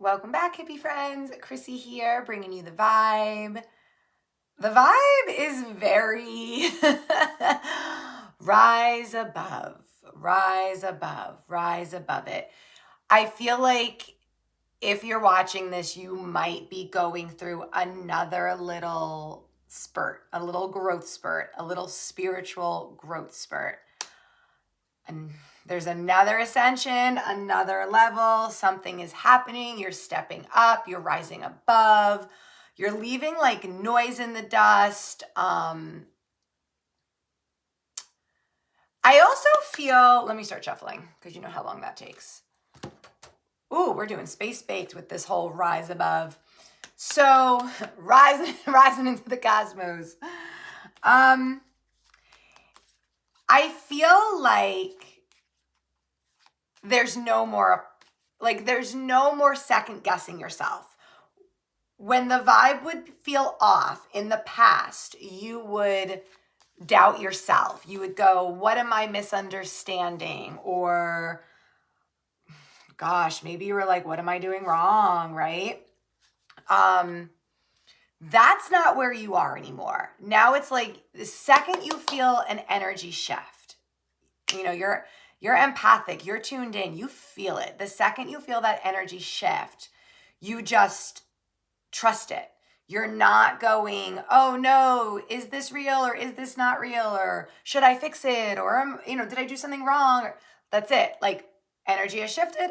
Welcome back, hippie friends. Chrissy here, bringing you the vibe. The vibe is very rise above, rise above, rise above it. I feel like if you're watching this, you might be going through another little spurt, a little growth spurt, a little spiritual growth spurt. And there's another ascension, another level. Something is happening. You're stepping up. You're rising above. You're leaving like noise in the dust. I also feel, let me start shuffling because you know how long that takes. Ooh, we're doing space baked with this whole rise above. So rising into the cosmos. I feel like there's no more second guessing yourself. When the vibe would feel off in the past, you would doubt yourself. You would go, what am I misunderstanding? Or, gosh, maybe you were like, what am I doing wrong, right? That's not where you are anymore. Now it's like the second you feel an energy shift, you know, you're empathic, you're tuned in, you feel it. The second you feel that energy shift, you just trust it. You're not going, oh no, is this real or is this not real? Or should I fix it? Or, did I do something wrong? That's it. Like energy has shifted,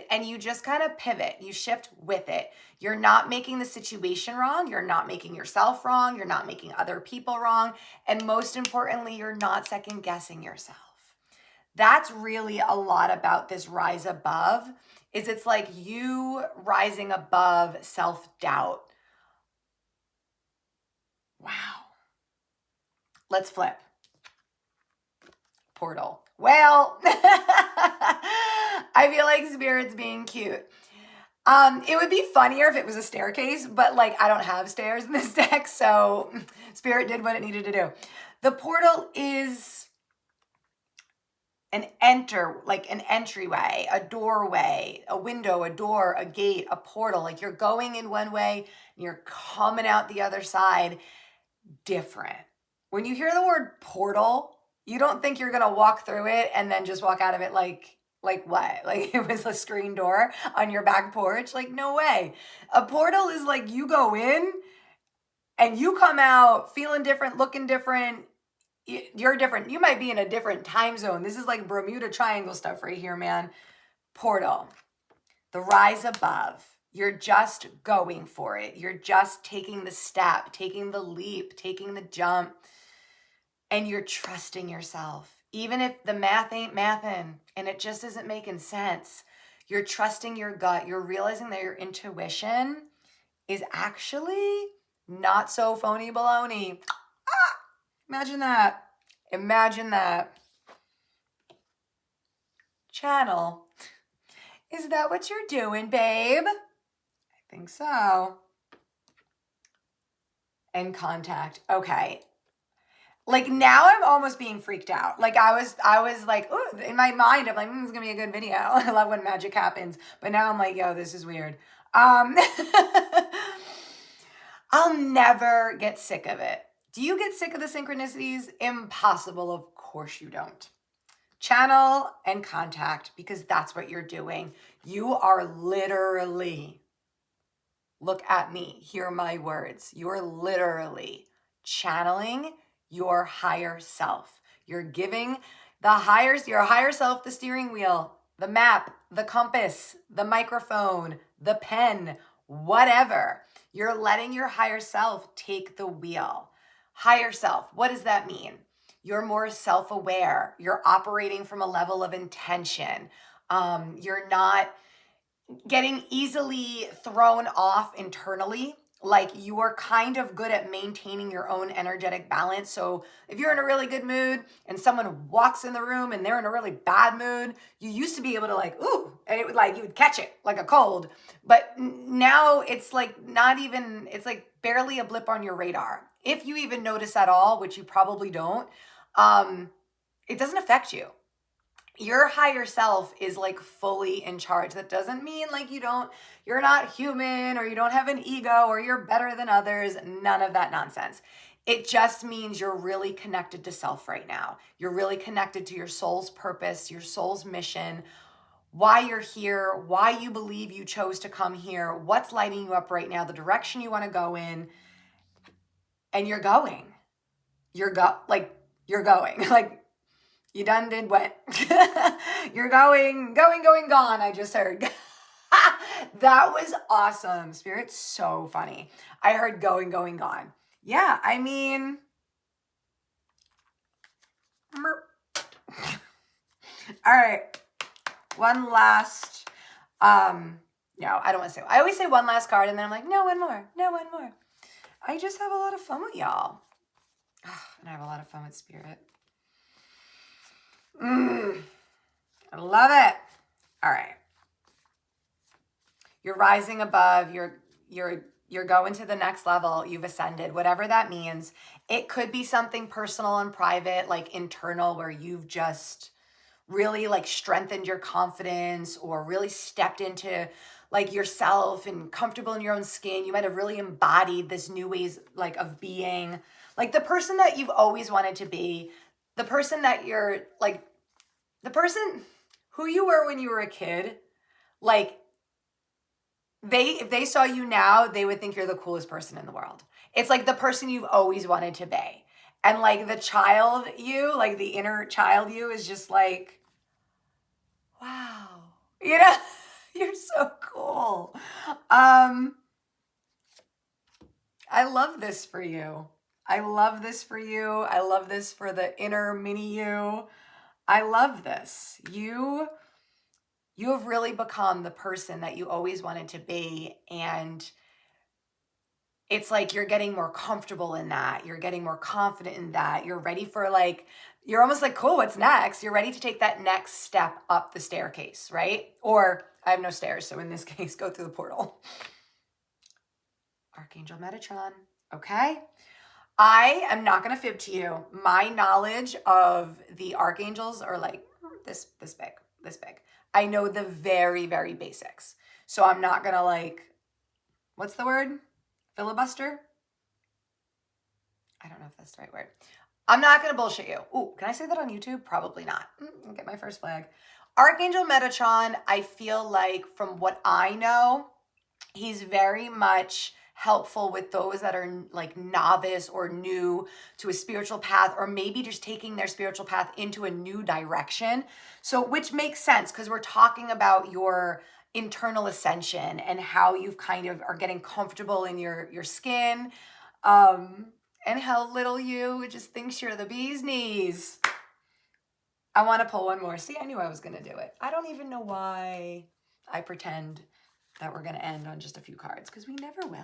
and you just kind of pivot. You shift with it. You're not making the situation wrong. You're not making yourself wrong. You're not making other people wrong. And most importantly, you're not second guessing yourself. That's really a lot about this rise above, is it's like you rising above self-doubt. Wow. Let's flip. Portal. Well, I feel like Spirit's being cute. It would be funnier if it was a staircase, but like I don't have stairs in this deck, so Spirit did what it needed to do. The portal is an entryway, a doorway, a window, a door, a gate, a portal. Like you're going in one way and you're coming out the other side different. When you hear the word portal, you don't think you're gonna walk through it and then just walk out of it like what? Like it was a screen door on your back porch? Like no way. A portal is like you go in and you come out feeling different, looking different. You're different. You might be in a different time zone. This is like Bermuda Triangle stuff right here, man. Portal, the rise above. You're just going for it. You're just taking the step, taking the leap, taking the jump, and you're trusting yourself. Even if the math ain't mathin' and it just isn't making sense, you're trusting your gut. You're realizing that your intuition is actually not so phony baloney. Imagine that. Imagine that. Channel. Is that what you're doing, babe? I think so. And contact. Okay. Like now I'm almost being freaked out. Like I was like, ooh, in my mind, I'm like, this is gonna be a good video. I love when magic happens. But now I'm like, yo, this is weird. I'll never get sick of it. Do you get sick of the synchronicities? Impossible. Of course you don't. Channel and contact, because that's what you're doing. You are literally, look at me, hear my words. You're literally channeling your higher self. You're giving your higher self the steering wheel, the map, the compass, the microphone, the pen, whatever. You're letting your higher self take the wheel. Higher self, what does that mean? You're more self-aware. You're operating from a level of intention. You're not getting easily thrown off internally. Like you are kind of good at maintaining your own energetic balance. So if you're in a really good mood and someone walks in the room and they're in a really bad mood, you used to be able to like, ooh, and it would like, you would catch it like a cold. But now it's like not even, it's like barely a blip on your radar. If you even notice at all, which you probably don't, it doesn't affect you. your higher self is like fully in charge. That doesn't mean like you're not human or you don't have an ego or you're better than others. None of that nonsense. It just means you're really connected to self right now. You're really connected to your soul's purpose, your soul's mission, why you're here, why you believe you chose to come here, what's lighting you up right now, the direction you want to go in, and you're going. You're going. Like you done did what? You're going, gone, I just heard. That was awesome. Spirit's so funny. I heard going, gone. Yeah, I mean, all right. One last, no, I don't want to say, I always say one last card and then I'm like, no, one more. I just have a lot of fun with y'all. And I have a lot of fun with Spirit. I love it. All right. You're rising above, you're going to the next level, you've ascended, whatever that means. It could be something personal and private, like internal, where you've just really like strengthened your confidence or really stepped into like yourself and comfortable in your own skin. You might have really embodied this new ways like of being, like the person that you've always wanted to be, the person that you're like, the person who you were when you were a kid. Like if they saw you now, they would think you're the coolest person in the world. It's like the person you've always wanted to be. And like the child you, like the inner child you is just like, wow, you know, you're so cool. I love this for you. I love this for you. I love this for the inner mini you. I love this. You have really become the person that you always wanted to be. And it's like you're getting more comfortable in that. You're getting more confident in that. You're ready for like, you're almost like, cool, what's next? You're ready to take that next step up the staircase, right? Or I have no stairs, so in this case, go through the portal. Archangel Metatron, okay? I am not going to fib to you. My knowledge of the archangels are like this big. I know the very, very basics. So I'm not going to like, what's the word? Filibuster? I don't know if that's the right word. I'm not going to bullshit you. Ooh, can I say that on YouTube? Probably not. I'll get my first flag. Archangel Metatron, I feel like from what I know, he's very much helpful with those that are like novice or new to a spiritual path, or maybe just taking their spiritual path into a new direction. So, which makes sense because we're talking about your internal ascension and how you've kind of are getting comfortable in your skin, and how little you just thinks you're the bee's knees. I want to pull one more. See, I knew I was going to do it. I don't even know why I pretend that we're going to end on just a few cards, because we never will.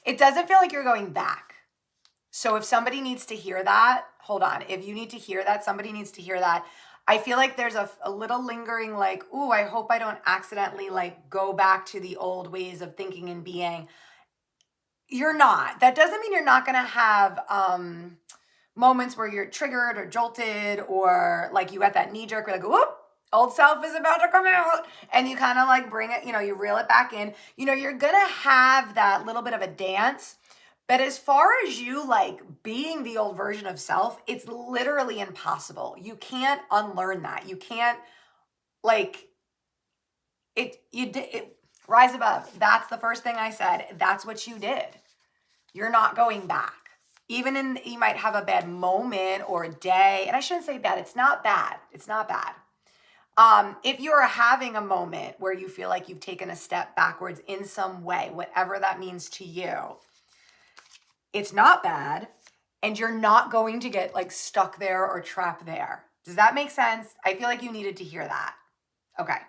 It doesn't feel like you're going back. So if somebody needs to hear that, hold on. If you need to hear that, somebody needs to hear that. I feel like there's a little lingering like, ooh, I hope I don't accidentally like go back to the old ways of thinking and being. You're not. That doesn't mean you're not going to have moments where you're triggered or jolted, or like you got that knee jerk, like, whoop, old self is about to come out. And you kind of like bring it, you reel it back in. You're going to have that little bit of a dance. But as far as you like being the old version of self, it's literally impossible. You can't unlearn that. You can't like rise above. That's the first thing I said. That's what you did. You're not going back. Even you might have a bad moment or a day, and I shouldn't say bad. It's not bad. It's not bad. If you're having a moment where you feel like you've taken a step backwards in some way, whatever that means to you, it's not bad, and you're not going to get like stuck there or trapped there. Does that make sense? I feel like you needed to hear that. Okay.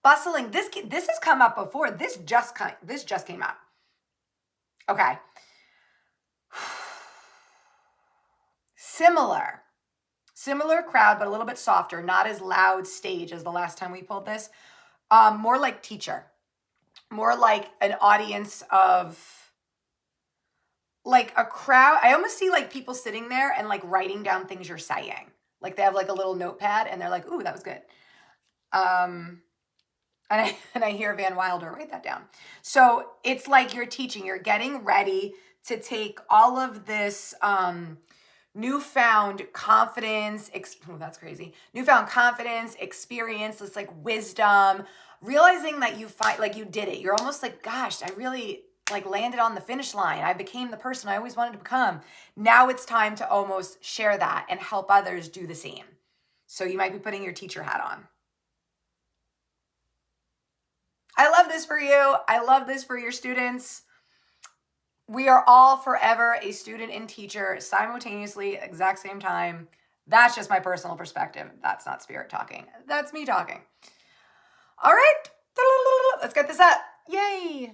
Bustling. This has come up before. This just came up. Okay. Similar crowd, but a little bit softer, not as loud stage as the last time we pulled this. More like teacher, more like an audience of like a crowd. I almost see like people sitting there and like writing down things you're saying. Like they have like a little notepad and they're like, ooh, that was good. And I hear Van Wilder write that down. So it's like you're teaching, you're getting ready to take all of this newfound confidence, that's crazy, newfound confidence, experience, this like wisdom, realizing that you find like you did it. You're almost like, gosh, I really like landed on the finish line. I became the person I always wanted to become. Now it's time to almost share that and help others do the same. So you might be putting your teacher hat on. I love this for you. I love this for your students. We are all forever a student and teacher simultaneously, exact same time. That's just my personal perspective. That's not spirit talking. That's me talking. All right. Let's get this up. Yay.